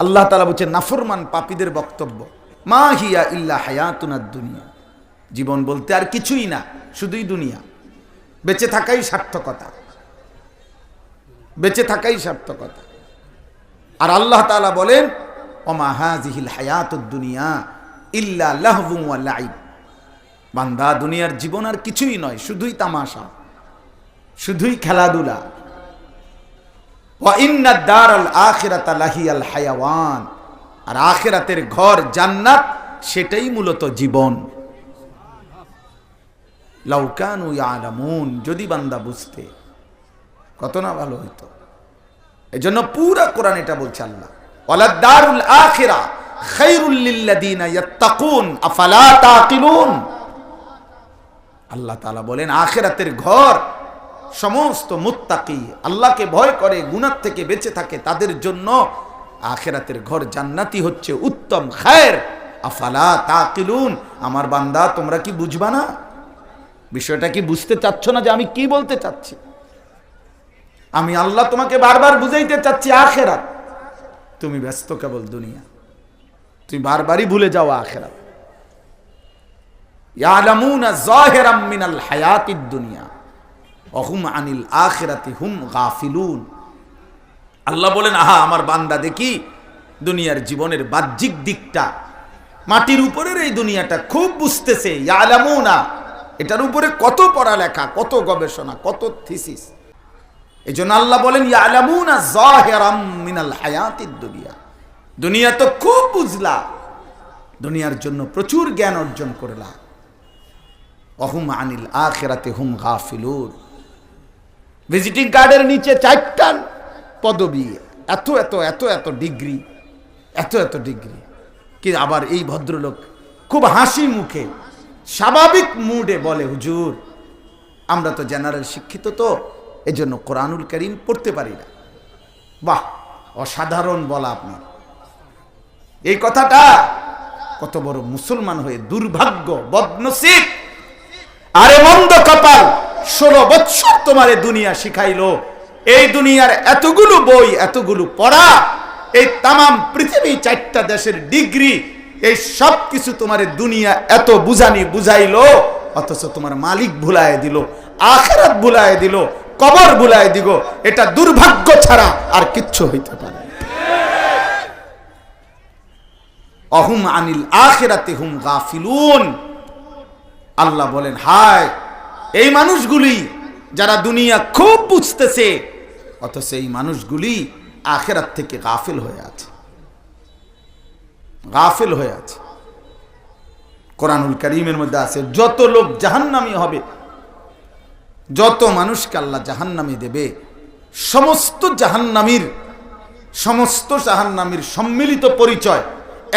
আল্লাহ তাআলা বলছেন নাফরমান পাপীদের বক্তব্য, মা হিয়া ইল্লা হায়াতুনাদ দুনিয়া, জীবন বলতে আর কিছুই না, শুধুই দুনিয়া, বেঁচে থাকাই সার্থকতা, বেঁচে থাকাই সার্থকতা। আর আল্লাহ তাআলা বলেন ওমা হাযিহিল হায়াতুদ দুনিয়া ইল্লা লাহবুন ওয়া লাইব, বান্দা দুনিয়ার জীবন আর কিছুই নয়, শুধুই তামাশা, শুধুই খেলাধুলা। ওয়া ইন্নাদ দারাল আখিরাতা লাহিয়াল হায়াওয়ান, আর আখিরাতের ঘর জান্নাত সেটাই মূলত জীবন। লাউ কানু ইয়ালামুন, যদি বান্দা বুঝতে, কত না ভালো হইতো। এজন্য পুরা কোরআন এটা বলছে আল্লাহ, ওয়ালাদ দারুল আখিরা খায়রুল লিল্লাযিনা ইয়াত্তাকুন আফালা তাকিলুন। আল্লাহ তাআলা বলেন আখিরাতের ঘর সমস্ত মুত্তাকি, আল্লাহকে ভয় করে, গুনাহ থেকে বেঁচে থাকে, তাদের জন্য আখিরাতের ঘর জান্নাতি হচ্ছে উত্তম খায়ের। আফালা তাকিলুন, আমার বান্দা তোমরা কি বুঝবা না? বিষয়টা কি বুঝতে চাচ্ছ না যে আমি কি বলতে চাচ্ছি? আমি আল্লাহ তোমাকে বারবার বুঝাইতে চাচ্ছি আখিরাত, তুমি ব্যস্ত কেবল দুনিয়া, তুমি বারবারই ভুলে যাও আখিরাত। ইয়ালামুনা যাহিরাম মিনাল হায়াতিদ দুনিয়া ওয়া হুম আনিল আখিরাতি হুম গাফিলুন। আল্লাহ বলেন আহা আমার বান্দা দেখি দুনিয়ার জীবনের বাহ্যিক দিকটা, মাটির উপরের এই দুনিয়াটা খুব বুঝতেছে। ইয়ালামুনা, এটার উপরে কত পড়ালেখা, কত গবেষণা, কত থিসিস। এজন্য আল্লাহ বলেন ইয়ালামুনা যাহিরাম মিনাল হায়াতিদ দুনিয়া, দুনিয়া তো খুব বুঝলা, দুনিয়ার জন্য প্রচুর জ্ঞান অর্জন করলা। ওয়া হুম আনিল আখিরাতি হুম গাফিলুন। ভিজিটিং কার্ডের নিচে 4টা পদবি, এত এত এত এত ডিগ্রি, এত এত ডিগ্রি। কি আবার এই ভদ্রলোক খুব হাসি মুখে স্বাভাবিক মুডে বলে, হুজুর আমরা তো জেনারেল শিক্ষিত, তো এজন্য কোরআনুল কারীম পড়তে পারি না। বাহ, অসাধারণ বলা আপনার এই কথাটা। কত বড় মুসলমান হয়ে দুর্ভাগ্য, বদনসিব, আরে মন্দ কপাল। 16 বছর তোমারে দুনিয়া শিখাইলো, এই দুনিয়ার এতগুলো বই, এতগুলো পড়া, এই তামাম পৃথিবী 4টা দেশের ডিগ্রি, এই সব কিছু তোমারে দুনিয়া এত বুঝাইলো, অথচ তোমার মালিক ভুলায় দিল, আখিরাত ভুলায় দিল, কবর ভুলায় দিব। এটা দুর্ভাগ্য ছাড়া আর কিচ্ছু হইতে পারে। অহুম আনিল আখিরাতি হুম গাফিলুন। আল্লাহ বলেন হায় এই মানুষগুলি যারা দুনিয়া খুব বুঝতেছে, অথচ এই মানুষগুলি আখিরাত থেকে গাফিল হয়ে আছে, গাফিল হয়ে আছে। কোরআনুল কারীমের মধ্যে আছে যত লোক জাহান্নামী হবে, যত মানুষকে আল্লাহ জাহান্নামে দেবে, সমস্ত জাহান্নামীর সম্মিলিত পরিচয়,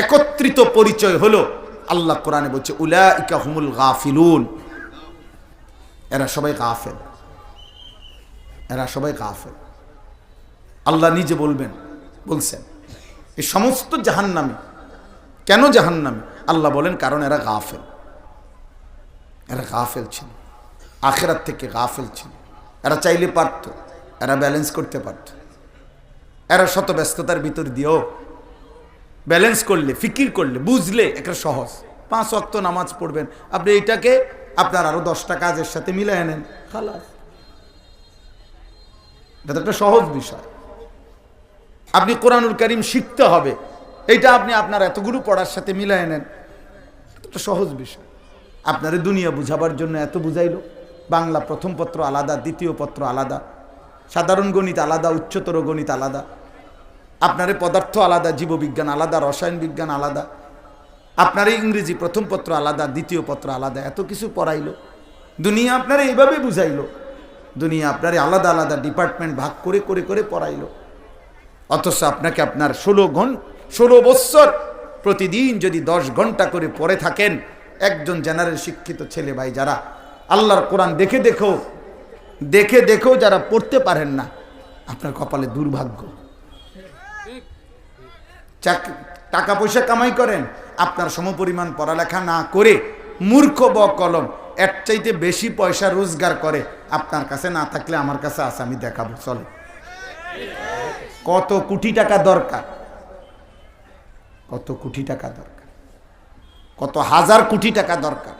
একত্রিত পরিচয় হলো, আল্লাহ কোরআনে বলছে উলাইকা হুমুল গাফিলুন, এরা সবাই গাফেল, এরা সবাই গাফেল। আল্লাহ নিজে বলছেন এই সমস্ত জাহান্নামী। কেন জাহান্নামী? আল্লাহ বলেন কারণ এরা গাফেল, এরা গাফেল ছিল, আখিরাত থেকে গাফেল ছিল। এরা চাইলে পারত, এরা ব্যালেন্স করতে পারত, এরা শত ব্যস্ততার ভিতর দিয়েও ব্যালেন্স করলে, ফিকির করলে, বুঝলে একটা সহজ। 5 ওয়াক্ত নামাজ পড়বেন আপনি, এইটাকে আপনার আরো 10টা কাজের সাথে মিলাই নেন, খালাস। এটা একটা সহজ বিষয়। আপনি কোরআনুল কারীম শিখতে হবে, এইটা আপনি আপনার এতগুলো পড়ার সাথে মিলাই নেন, একটা সহজ বিষয়। আপনারে দুনিয়া বুঝাবার জন্য এত বুঝাইলো, বাংলা প্রথম পত্র আলাদা, দ্বিতীয় পত্র আলাদা, সাধারণ গণিত আলাদা, উচ্চতর গণিত আলাদা, আপনারে পদার্থ আলাদা, জীববিজ্ঞান আলাদা, রসায়ন বিজ্ঞান আলাদা, আপনারে ইংরেজি প্রথম পত্র আলাদা, দ্বিতীয় পত্র আলাদা, এত কিছু পড়াইলো। দুনিয়া আপনারে এইভাবে বুঝাইলো, দুনিয়া আপনারে আলাদা আলাদা ডিপার্টমেন্ট ভাগ করে করে করে পড়াইলো। অথচ আপনাকে আপনার 16 বছর প্রতিদিন যদি 10 ঘন্টা করে পড়ে থাকেন, একজন জেনারেল শিক্ষিত ছেলে ভাই যারা আল্লাহর কোরআন দেখে দেখেও যারা পড়তে পারেন না, আপনার কপালে দুর্ভাগ্য। টাকা পয়সা কামাই করেন, আপনার সমপরিমাণ পড়ালেখা না করে মূর্খ কলম এর চাইতে বেশি পয়সা রোজগার করে, আপনার কাছে না থাকলে আমার কাছে আছে, আমি দেখাবো, চলে। কত কোটি টাকা দরকার, কত কোটি টাকা দরকার, কত হাজার কোটি টাকা দরকার।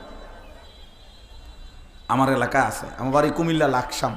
আমার এলাকা আছে, আমার বাড়ি কুমিল্লা লাকসাম।